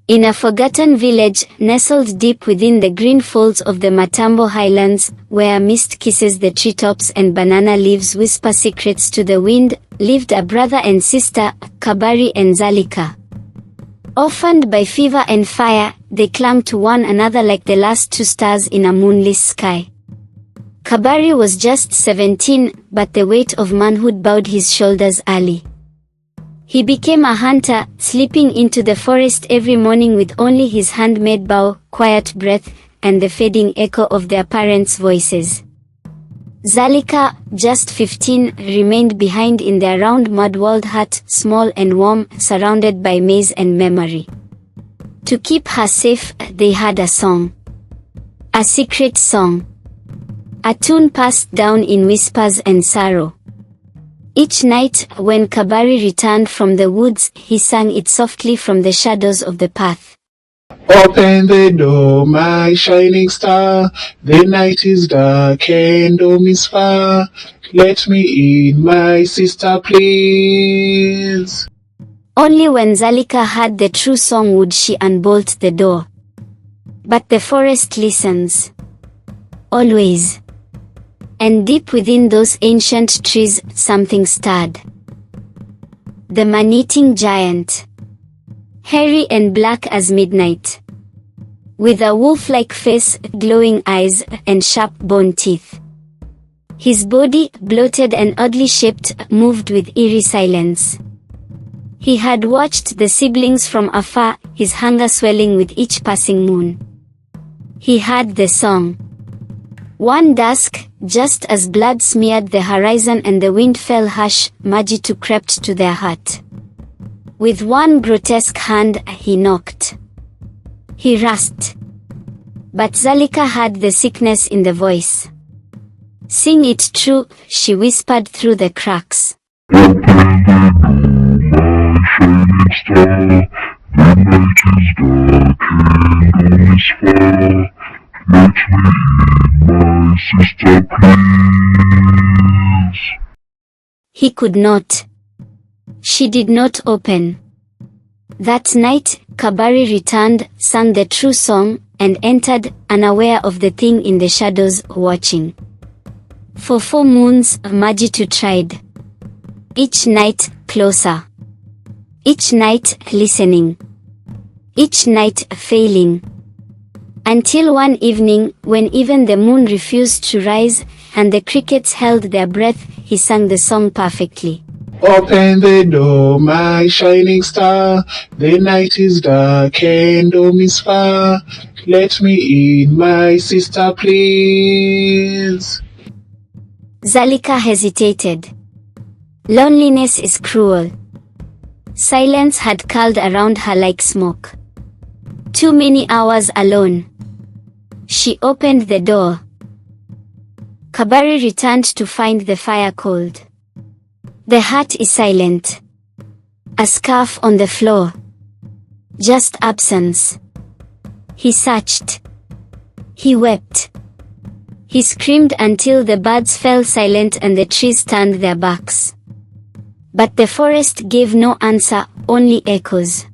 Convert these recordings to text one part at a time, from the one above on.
In a forgotten village, nestled deep within the green folds of the Matambo highlands, where mist kisses the treetops and banana leaves whisper secrets to the wind, lived a brother and sister, Kabari and Zalika. Orphaned by fever and fire, they clung to one another like the last two stars in a moonless sky. Kabari was just 17, but the weight of manhood bowed his shoulders early. He became a hunter, slipping into the forest every morning with only his handmade bow, quiet breath, and the fading echo of their parents' voices. Zalika, just 15, remained behind in their round mud-walled hut, small and warm, surrounded by maize and memory. To keep her safe, they had a song. A secret song. A tune passed down in whispers and sorrow. Each night, when Kabari returned from the woods, he sang it softly from the shadows of the path. Open the door, my shining star. The night is dark and home is far. Let me in, my sister, please. Only when Zalika heard the true song would she unbolt the door. But the forest listens. Always. And deep within those ancient trees, something stirred. The man-eating giant. Hairy and black as midnight. With a wolf-like face, glowing eyes, and sharp bone teeth. His body, bloated and oddly shaped, moved with eerie silence. He had watched the siblings from afar, his hunger swelling with each passing moon. He heard the song. One dusk, just as blood smeared the horizon and the wind fell harsh, Majitu crept to their hut. With one grotesque hand, he knocked. He rasped. But Zalika heard the sickness in the voice. Sing it true, she whispered through the cracks. Open the door, my shining star. The night is dark and all is far. Let me in, my sister, please. He could not. She did not open. That night, Kabari returned, sang the true song, and entered, unaware of the thing in the shadows, watching. For 4 moons, Majitu tried. Each night, closer. Each night, listening. Each night, failing. Until one evening, when even the moon refused to rise, and the crickets held their breath, he sang the song perfectly. Open the door, my shining star. The night is dark and home is far. Let me in, my sister, please. Zalika hesitated. Loneliness is cruel. Silence had curled around her like smoke. Too many hours alone. She opened the door. Kabari returned to find the fire cold. The hut is silent. A scarf on the floor. Just absence. He searched. He wept. He screamed until the birds fell silent and the trees turned their backs. But the forest gave no answer, only echoes.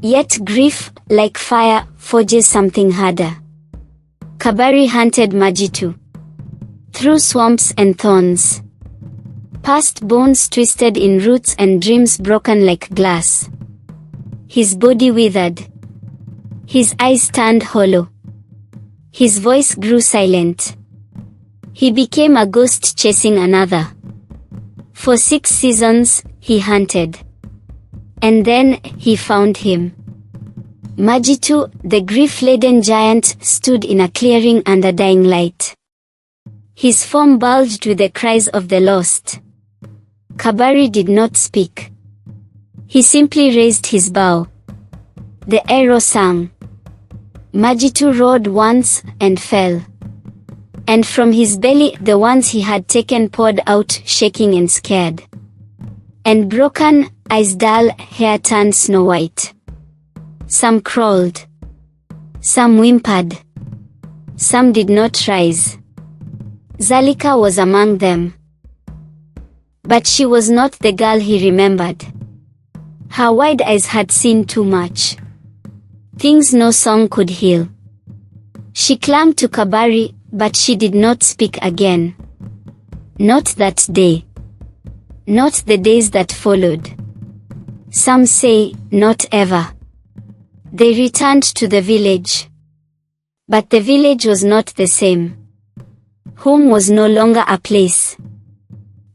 Yet grief, like fire, forges something harder. Kabari hunted Majitu. Through swamps and thorns. Past bones twisted in roots and dreams broken like glass. His body withered. His eyes turned hollow. His voice grew silent. He became a ghost chasing another. For 6 seasons, he hunted. And then, he found him. Majitu, the grief-laden giant, stood in a clearing under dying light. His form bulged with the cries of the lost. Kabari did not speak. He simply raised his bow. The arrow sang. Majitu roared once, and fell. And from his belly, the ones he had taken poured out, shaking and scared. And broken, eyes dull, hair turned snow-white. Some crawled. Some whimpered. Some did not rise. Zalika was among them. But she was not the girl he remembered. Her wide eyes had seen too much. things no song could heal. She clung to Kabari, but she did not speak again. Not that day. Not the days that followed. Some say, not ever. They returned to the village. But the village was not the same. Home was no longer a place.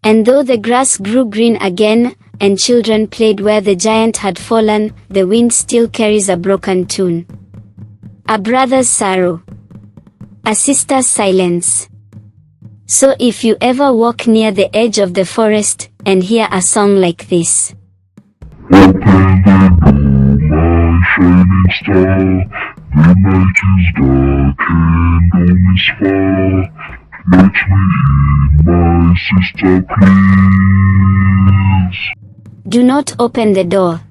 And though the grass grew green again, and children played where the giant had fallen, the wind still carries a broken tune. A brother's sorrow. A sister's silence. So if you ever walk near the edge of the forest, and hear a song like this. Open the door, my shining star. The night is dark and home is far. Let me in, my sister, please. Do not open the door.